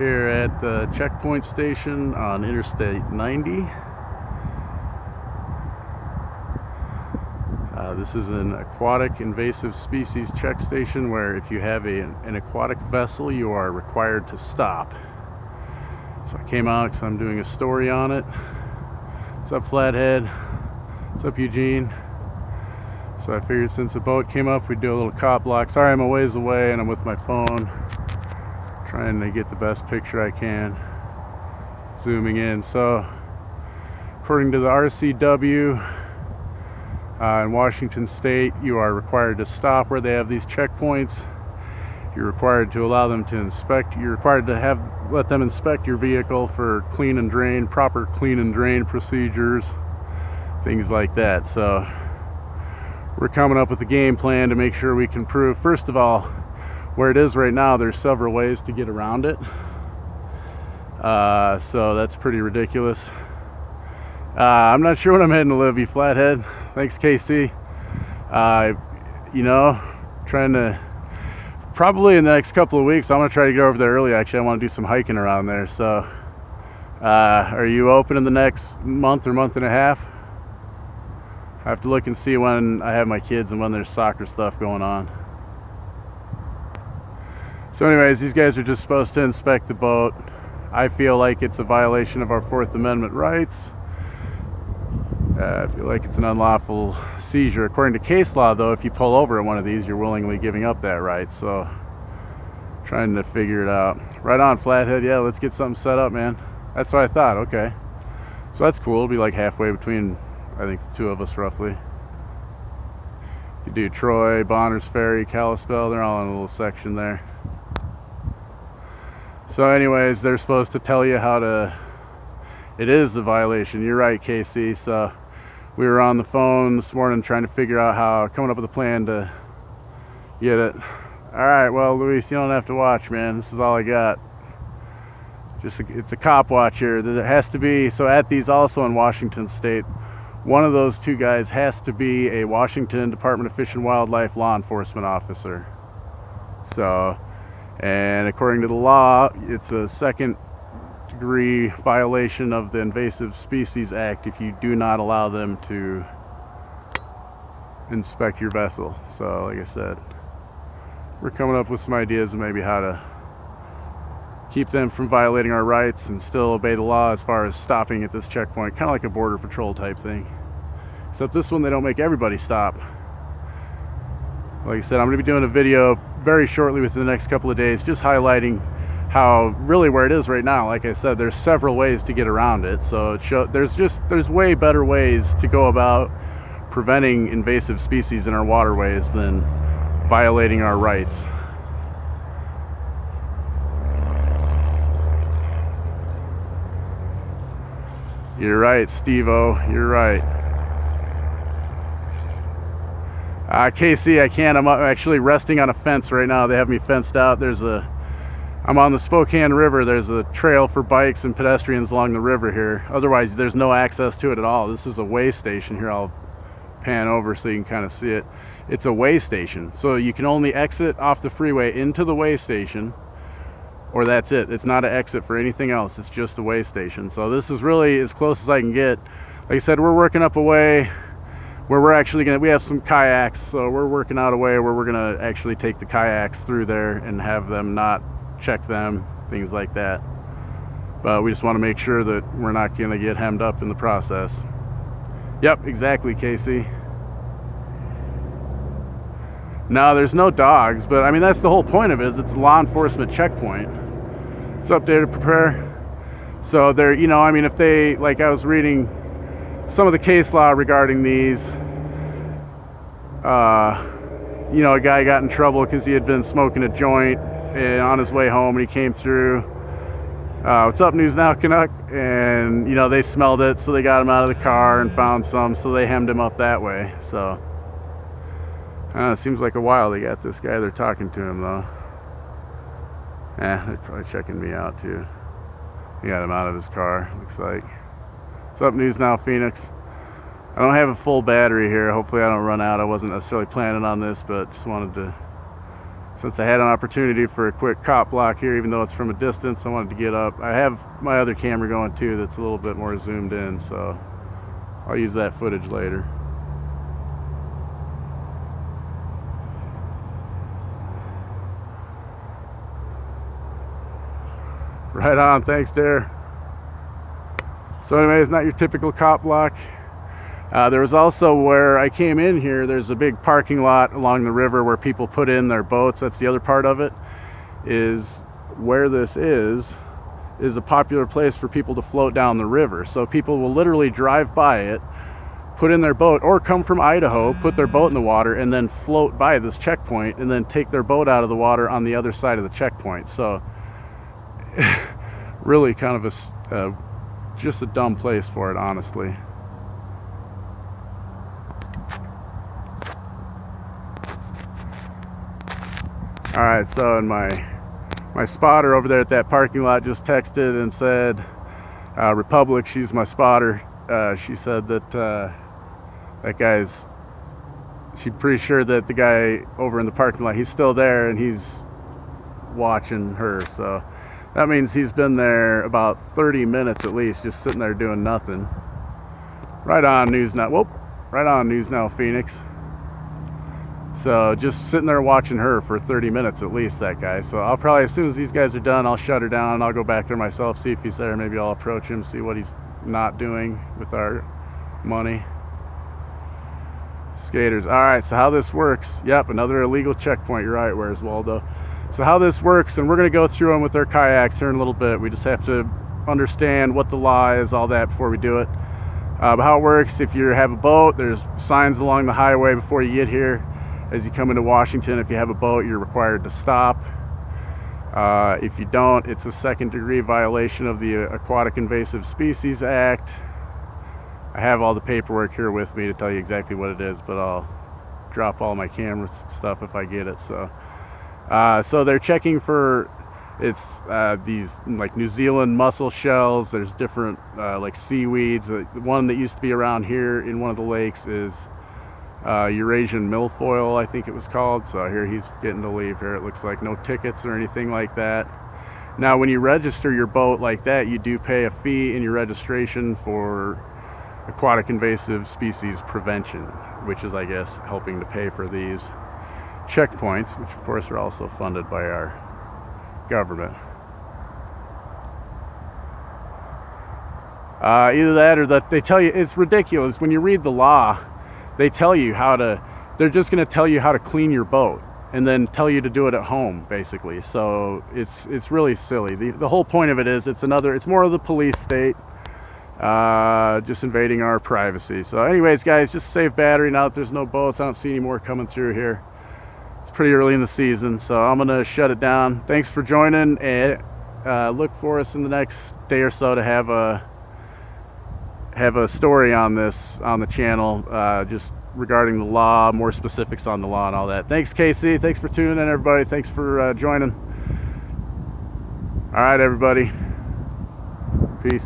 Here at the checkpoint station on Interstate 90. This is an aquatic invasive species check station where if you have an aquatic vessel, you are required to stop. So I came out because I'm doing a story on it. What's up, Flathead? What's up, Eugene? So I figured since the boat came up, we'd do a little cop block. Sorry, I'm a ways away and I'm with my phone, trying to get the best picture I can, zooming in. So according to the RCW in Washington State, you are required to stop where they have these checkpoints. You're required to allow them to inspect. You're required to let them inspect your vehicle for clean and drain, proper clean and drain procedures, things like that. So we're coming up with a game plan to make sure we can prove, first of all, where it is right now, there's several ways to get around it. So that's pretty ridiculous. I'm not sure when I'm heading to Libby, Flathead. Thanks, KC. You know, trying to, probably in the next couple of weeks, I'm going to try to get over there early. Actually, I want to do some hiking around there. So, are you open in the next month or month and a half? I have to look and see when I have my kids and when there's soccer stuff going on. So anyways, these guys are just supposed to inspect the boat. I feel like it's a violation of our Fourth Amendment rights. I feel like it's an unlawful seizure. According to case law, though, if you pull over at one of these, you're willingly giving up that right. So, trying to figure it out. Right on, Flathead. Yeah, let's get something set up, man. That's what I thought. Okay. So that's cool. It'll be like halfway between, I think, the two of us, roughly. You do Troy, Bonners Ferry, Kalispell. They're all in a little section there. So anyways, they're supposed to tell you how to... It is a violation. You're right, KC. So we were on the phone this morning trying to figure out coming up with a plan to get it. All right, well, Luis, you don't have to watch, man. This is all I got. It's a cop watch here. There has to be, so at these also in Washington State, one of those two guys has to be a Washington Department of Fish and Wildlife law enforcement officer. So, and according to the law, it's a second-degree violation of the Invasive Species Act if you do not allow them to inspect your vessel. So, like I said, we're coming up with some ideas of maybe how to keep them from violating our rights and still obey the law as far as stopping at this checkpoint, kind of like a border patrol type thing. Except this one, they don't make everybody stop. Like I said, I'm going to be doing a video very shortly within the next couple of days, just highlighting how really where it is right now. Like I said, there's several ways to get around it. So there's way better ways to go about preventing invasive species in our waterways than violating our rights. You're right, Steve-O, you're right. KC, I can't. I'm actually resting on a fence right now. They have me fenced out. I'm on the Spokane River. There's a trail for bikes and pedestrians along the river here. Otherwise, there's no access to it at all. This is a way station here. I'll pan over so you can kind of see it. It's a way station. So you can only exit off the freeway into the way station, or that's it. It's not an exit for anything else. It's just a way station. So this is really as close as I can get. Like I said, we're working up a way where we're actually we have some kayaks, so we're working out a way where we're gonna actually take the kayaks through there and have them not check them, things like that. But we just want to make sure that we're not gonna get hemmed up in the process. Yep, exactly, Casey. No, there's no dogs, but I mean, that's the whole point of it, is it's a law enforcement checkpoint. It's up there to prepare. So they're, you know, I mean, if they, like I was reading some of the case law regarding these, you know, a guy got in trouble because he had been smoking a joint on his way home and he came through. What's up, News Now Canuck? And, you know, they smelled it, so they got him out of the car and found some, so they hemmed him up that way. So, it seems like a while they got this guy. They're talking to him, though. They're probably checking me out, too. He got him out of his car, looks like. What's up, News Now Phoenix? I don't have a full battery here. Hopefully I don't run out. I wasn't necessarily planning on this, but just wanted to since I had an opportunity for a quick cop block here, even though it's from a distance, I wanted to get up. I have my other camera going too that's a little bit more zoomed in, so I'll use that footage later. Right on, thanks, Dare. So anyways, not your typical cop block. There was also, where I came in here, there's a big parking lot along the river where people put in their boats. That's the other part of it, is where this is a popular place for people to float down the river. So people will literally drive by it, put in their boat, or come from Idaho, put their boat in the water, and then float by this checkpoint, and then take their boat out of the water on the other side of the checkpoint. So really kind of just a dumb place for it, honestly. All right, so in my spotter over there at that parking lot just texted and said, Republic, she's my spotter. She said that that guy's, she's pretty sure that the guy over in the parking lot, he's still there and he's watching her. So that means he's been there about 30 minutes at least, just sitting there doing nothing. Right on News Now. Whoop, right on News Now Phoenix. So just sitting there watching her for 30 minutes at least, that guy. So I'll probably, as soon as these guys are done, I'll shut her down. I'll go back there myself, see if he's there. Maybe I'll approach him, see what he's not doing with our money. Skaters. All right, so how this works. Yep, another illegal checkpoint. You're right, where's Waldo? So how this works, and we're going to go through them with our kayaks here in a little bit. We just have to understand what the law is, all that, before we do it. But how it works, if you have a boat, there's signs along the highway before you get here. As you come into Washington, if you have a boat, you're required to stop. If you don't, it's a second-degree violation of the Aquatic Invasive Species Act. I have all the paperwork here with me to tell you exactly what it is, but I'll drop all my camera stuff if I get it. So they're checking for, it's these like New Zealand mussel shells. There's different like seaweeds. The one that used to be around here in one of the lakes is Eurasian milfoil, I think it was called. So here he's getting to leave here. It looks like no tickets or anything like that. Now when you register your boat like that, you do pay a fee in your registration for aquatic invasive species prevention, which is, I guess, helping to pay for these checkpoints, which of course are also funded by our government. Either that or that they tell you, it's ridiculous when you read the law. They tell you how to, they're just going to tell you how to clean your boat and then tell you to do it at home, basically. So it's really silly. The whole point of it is it's more of the police state, just invading our privacy. So anyways, guys, just save battery now that there's no boats. I don't see any more coming through here. It's pretty early in the season, so I'm going to shut it down. Thanks for joining, and look for us in the next day or so to have a story on this on the channel, just regarding the law, more specifics on the law and all that. Thanks, Casey. Thanks for tuning in, everybody. Thanks for joining. All right, everybody. Peace.